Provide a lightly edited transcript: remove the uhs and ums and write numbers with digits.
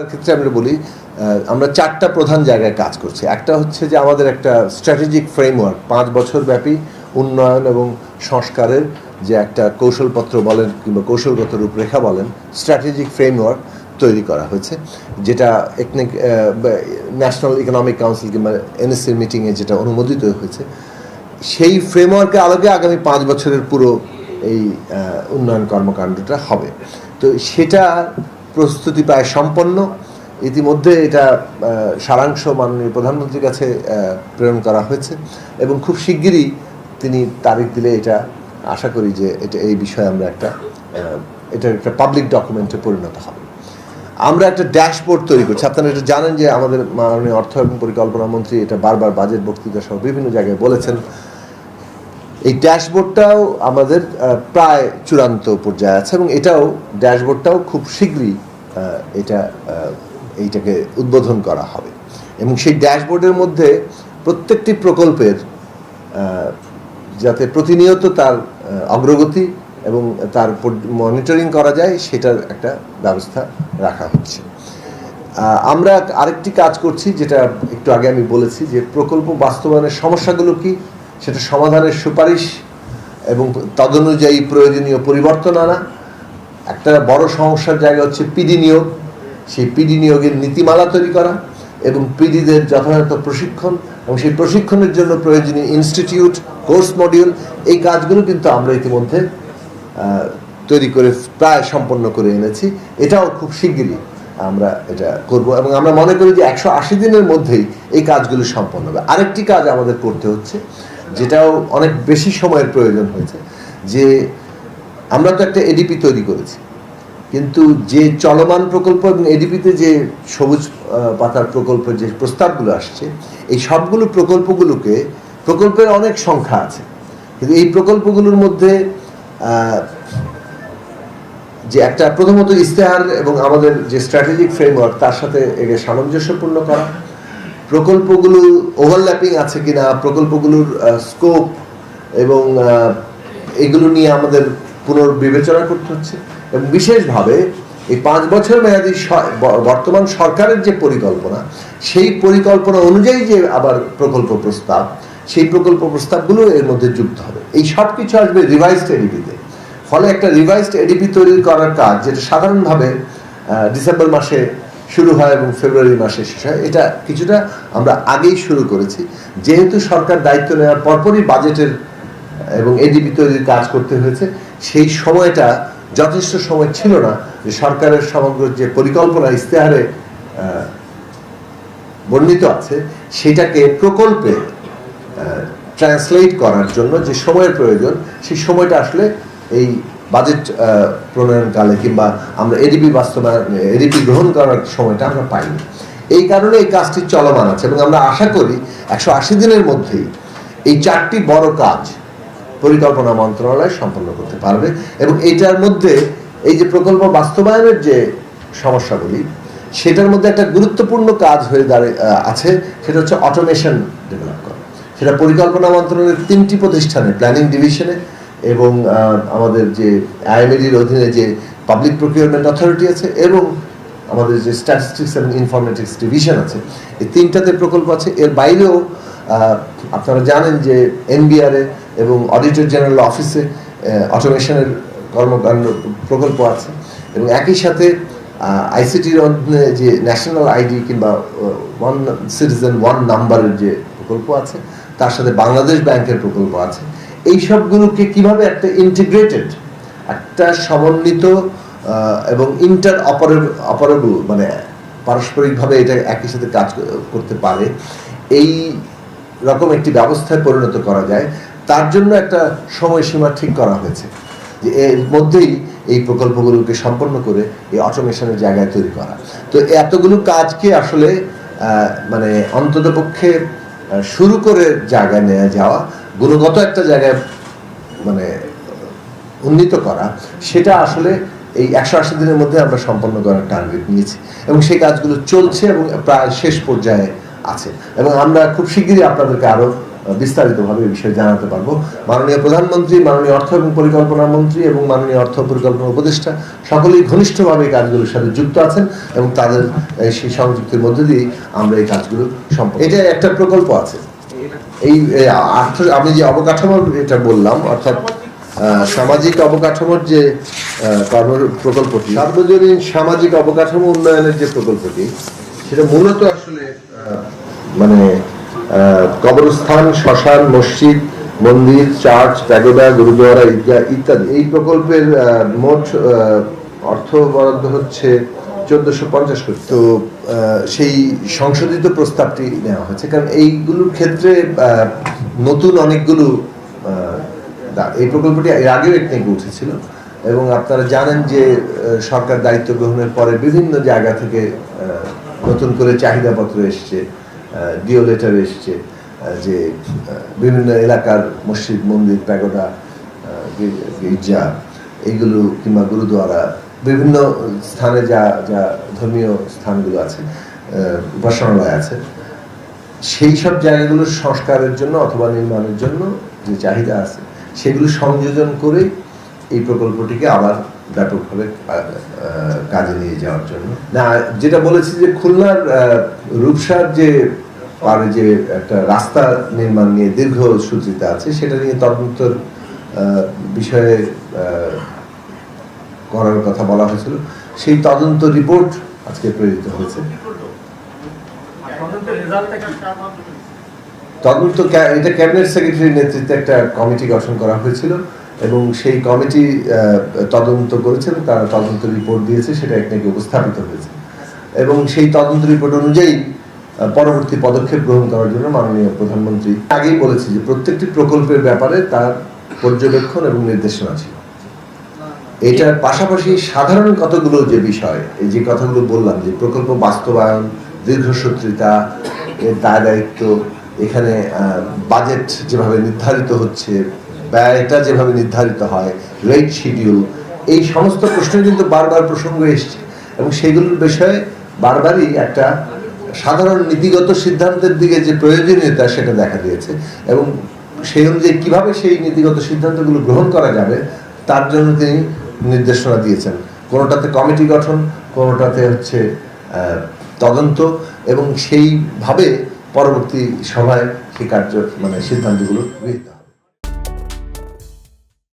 ক্ষেত্রে আমরা বলি আমরা চারটা প্রধান জায়গায় কাজ করছি। একটা হচ্ছে যে আমাদের একটা স্ট্র্যাটেজিক ফ্রেমওয়ার্ক 5 বছর ব্যাপী উন্নয়ন এবং সংস্কারের যে একটা কৌশলপত্র বলেন কিংবা কৌশলগত রূপরেখা বলেন, স্ট্র্যাটেজিক ফ্রেমওয়ার্ক তৈরি করা হয়েছে, যেটা ন্যাশনাল ইকোনমিক কাউন্সিল কিংবা এনএসসির মিটিংয়ে যেটা অনুমোদিত হয়েছে। সেই ফ্রেমওয়ার্কের আলোকে আগামী 5 বছরের পুরো এই উন্নয়ন কর্মকাণ্ডটা হবে। তো সেটা প্রস্তুতি প্রায় সম্পন্ন। ইতিমধ্যে এটা সারাংশ মাননীয় প্রধানমন্ত্রীর কাছে প্রেরণ করা হয়েছে এবং খুব শিগগিরই তিনি তারিখ দিলে এটা আশা করি যে এটা এই বিষয়ে আমরা এটা একটা পাবলিক ডকুমেন্টে পরিণত হবে। আমরা একটা ড্যাশবোর্ড তৈরি করছি। আপনারা এটা জানেন যে আমাদের মাননীয় অর্থ এবং পরিকল্পনা মন্ত্রী এটা বারবার বাজেট বক্তৃতা সহ বিভিন্ন জায়গায় বলেছেন। এই ড্যাশবোর্ডটাও আমাদের প্রায় চূড়ান্ত পর্যায়ে আছে এবং ড্যাশবোর্ডটাও খুব শীঘ্রই এইটাকে উদ্বোধন করা হবে এবং সেই ড্যাশবোর্ডের মধ্যে প্রত্যেকটি প্রকল্পের যাতে প্রতিনিয়ত তার অগ্রগতি এবং তার মনিটরিং করা যায় সেটার একটা ব্যবস্থা রাখা হচ্ছে। আমরা আরেকটি কাজ করছি, যেটা একটু আগে আমি বলেছি, যে প্রকল্প বাস্তবায়নের সমস্যাগুলো কি সেটা সমাধানের সুপারিশ এবং তদনুযায়ী প্রয়োজনীয় পরিবর্তন আনা। একটা বড় সমস্যার জায়গা হচ্ছে পিডি নিয়োগ। সেই পিডি নিয়োগের নীতিমালা তৈরি করা এবং পিডিদের যথাযথ প্রশিক্ষণ এবং সেই প্রশিক্ষণের জন্য প্রয়োজনীয় ইনস্টিটিউট, কোর্স মডিউল, এই কাজগুলো কিন্তু আমরা ইতিমধ্যে তৈরি করে প্রায় সম্পন্ন করে এনেছি। এটাও খুব শিগগিরই আমরা এটা করব এবং আমরা মনে করি যে 180 দিনের মধ্যেই এই কাজগুলো সম্পন্ন হবে। আরেকটি কাজ আমাদের করতে হচ্ছে, যেটাও অনেক বেশি সময়ের প্রয়োজন হয়েছে, যে আমরা তো একটা এডিপি তৈরি করেছি, কিন্তু যে চলমান প্রকল্প এবং এডিপিতে যে সবুজ পাতার প্রকল্পের যে প্রস্তাবগুলো আসছে, এই সবগুলো প্রকল্পের অনেক সংখ্যা আছে, কিন্তু এই প্রকল্পগুলোর মধ্যে যে একটা প্রথমত ইস্তেহার এবং আমাদের যে স্ট্র্যাটেজিক ফ্রেমওয়ার্ক তার সাথে একে সামঞ্জস্যপূর্ণ করা, প্রকল্পগুলো ওভারল্যাপিং আছে কিনা, প্রকল্পগুলোর স্কোপ এবং এগুলো নিয়ে আমাদের পুনর্বিবেচনা করতে হচ্ছে এবং বিশেষভাবে এই 5 বছর মেয়াদী বর্তমান সরকারের যে পরিকল্পনা, সেই পরিকল্পনা অনুযায়ী যে আবার প্রকল্প প্রস্তাব, সেই প্রকল্প প্রস্তাবগুলো এর মধ্যে যুক্ত হবে। এই সব কিছু আসবে রিভাইজড এডিপিতে। ফলে একটা রিভাইজড এডিপি তৈরি করার কাজ, যেটা সাধারণভাবে ডিসেম্বর মাসে শুরু হয় এবং ফেব্রুয়ারি মাসে শেষ হয়, এটা কিছুটা আমরা আগেই শুরু করেছি। যেহেতু সরকার দায়িত্ব নেওয়ার পরপরই বাজেটের এবং এডিপি তৈরির কাজ করতে হয়েছে, সেই সময়টা যথেষ্ট সময় ছিল না যে সরকারের সমগ্র যে পরিকল্পনা ইস্তেহারে বর্ণিত আছে সেটাকে প্রকল্পে ট্রান্সলেট করার জন্য যে সময়ের প্রয়োজন, সেই সময়টা আসলে এই বাজেট প্রণয়নকালে কিংবা আমরা এডিপি গ্রহণ করার সময়টা আমরা পাইনি। এই কারণে এই কাজটি চলমান আছে এবং আমরা আশা করি 180 দিনের মধ্যেই এই 4টি বড় কাজ পরিকল্পনা মন্ত্রণালয় সম্পন্ন করতে পারবে এবং এইটার মধ্যে এই যে প্রকল্প বাস্তবায়নের যে সমস্যাগুলি, সেটার মধ্যে একটা গুরুত্বপূর্ণ কাজ হয়ে আছে, সেটা হচ্ছে অটোমেশন ডেভেলপ করা। সেটা পরিকল্পনা মন্ত্রণালয়ের 3টি প্রতিষ্ঠানে, প্ল্যানিং ডিভিশনে এবং আমাদের যে আইএমএডির অধীনে যে পাবলিক প্রকিউরমেন্ট অথরিটি আছে এবং আমাদের যে স্ট্যাটিস্টিক্স এবং ইনফরমেটিক্স ডিভিশন আছে, এই 3টাতে প্রকল্প আছে। এর বাইরেও আপনারা জানেন যে এনবিআরএ এবং অডিটর জেনারেল অফিসে অটোমেশনের কর্মকাণ্ড প্রকল্প আছে এবং একই সাথে আইসিটির অধীনে যে ন্যাশনাল আইডি কিংবা ওয়ান সিটিজেন ওয়ান নাম্বারের যে প্রকল্প আছে, তার সাথে বাংলাদেশ ব্যাংকের প্রকল্প আছে। এই সবগুলোকে কিভাবে একটা ইন্টিগ্রেটেড, একটা সমন্বিত এবং ইন্টার অপারেবল, মানে পারস্পরিকভাবে এটা একই সাথে কাজ করতে পারে, এই রকম একটি ব্যবস্থায় পরিণত করা যায়, তার জন্য একটা সময়সীমা ঠিক করা হয়েছে যে এর মধ্যেই এই প্রকল্পগুলোকে সম্পন্ন করে এই অটোমেশনের জায়গায় তৈরি করা। তো এতগুলো কাজকে আসলে মানে অন্ততপক্ষে শুরু করে জায়গায় নিয়ে যাওয়া, গুণগত একটা জায়গায় মানে উন্নীত করা, সেটা আসলে এই 180 দিনের মধ্যে আমরা সম্পন্ন করার টার্গেট নিয়েছি এবং সেই কাজগুলো চলছে এবং প্রায় শেষ পর্যায়ে আছে এবং আমরা খুব শিগগিরই আপনাদেরকে আরও বিস্তারিতভাবে এই বিষয়ে জানাতে পারবো। মাননীয় প্রধানমন্ত্রী, মাননীয় অর্থ এবং পরিকল্পনা মন্ত্রী এবং মাননীয় অর্থ পরিকল্পনা উপদেষ্টা সকলেই ঘনিষ্ঠভাবে এই কাজগুলোর সাথে যুক্ত আছেন এবং তাদের সেই সংযুক্তির মধ্যে দিয়ে আমরা এই কাজগুলো সম্পন্ন। এটা একটা প্রকল্প আছে, এই আমি যে অবকাঠামোর এটা বললাম, অর্থাৎ সামাজিক অবকাঠামোর যে কর্ম প্রকল্পটি, সার্বজনীন সামাজিক অবকাঠামো উন্নয়নের যে প্রকল্পটি, সেটা মূলত আসলে মানে কবরস্থান, শ্মশান, মসজিদ, মন্দির, চার্চ, প্যাগোডা, গুরুদ্বারা, ঈদগাহ ইত্যাদি। এই প্রকল্পের মোট অর্থ বরাদ্দ হচ্ছে 1450 কোটি। তো সেই সংশোধিত প্রস্তাবটি নেওয়া হয়েছে, কারণ এইগুলোর ক্ষেত্রে নতুন অনেকগুলো এই প্রকল্পটি এর আগেও একদিকে উঠেছিল এবং আপনারা জানেন যে সরকার দায়িত্ব গ্রহণের পরে বিভিন্ন জায়গা থেকে নতুন করে চাহিদাপত্র এসছে, ডিও লেটার এসছে যে বিভিন্ন এলাকার মসজিদ, মন্দির, প্যাগোডা, গির্জা এইগুলো কিংবা গুরুদ্বারা, বিভিন্ন স্থানে যা যা ধর্মীয় স্থানগুলো আছে, উপাসনালয় আছে, সেই সব জায়গাগুলোর সংস্কারের জন্য অথবা নির্মাণের জন্য যে চাহিদা আছে সেগুলো সংযোজন করে এই প্রকল্পটিকে আবার ব্যাপকভাবে কাজে নিয়ে যাওয়ার জন্য। না, যেটা বলেছি যে খুলনার রূপসার যে পারে যে একটা রাস্তা নির্মাণ নিয়ে দীর্ঘ সূত্রিতা আছে, সেটা নিয়ে তদন্তের বিষয়ে করার কথা বলা হয়েছিল। সেই তদন্ত রিপোর্ট আজকে প্রেরিত হয়েছে। তদন্ত এটা ক্যাবিনেট সেক্রেটারির নেতৃত্বে একটা কমিটি গঠন করা হয়েছিল এবং সেই কমিটি তদন্ত করেছেন, তারা তদন্ত রিপোর্ট দিয়েছে, সেটা একদিকে উপস্থাপিত হয়েছে এবং সেই তদন্ত রিপোর্ট অনুযায়ী পরবর্তী পদক্ষেপ গ্রহণ করার জন্য মাননীয় প্রধানমন্ত্রী আগেই বলেছে যে প্রত্যেকটি প্রকল্পের ব্যাপারে তার পর্যবেক্ষণ এবং নির্দেশনা ছিল। এটার পাশাপাশি সাধারণ কতগুলো যে বিষয়, এই যে কথাগুলো বললাম, যে প্রকল্প বাস্তবায়ন, দীর্ঘসূত্রিতা, এর দায় দায়িত্ব, এখানে বাজেট যেভাবে নির্ধারিত হচ্ছে, ব্যয়টা যেভাবে নির্ধারিত হয়, রেট শিডিউল, এই সমস্ত প্রশ্ন কিন্তু বারবার প্রসঙ্গ এসছে এবং সেগুলোর বিষয়ে বারবারই একটা সাধারণ নীতিগত সিদ্ধান্তের দিকে যে প্রয়োজনীয়তা সেটা দেখা দিয়েছে এবং সেই অনুযায়ী কীভাবে সেই নীতিগত সিদ্ধান্তগুলো গ্রহণ করা যাবে তার জন্য তিনি নির্দেশনা দিয়েছেন। কোনোটাতে কমিটি গঠন, কোনোটাতে হচ্ছে তদন্ত, এবং সেইভাবে পরবর্তী সভায় সেই সিদ্ধান্তগুলো গৃহীত হয়।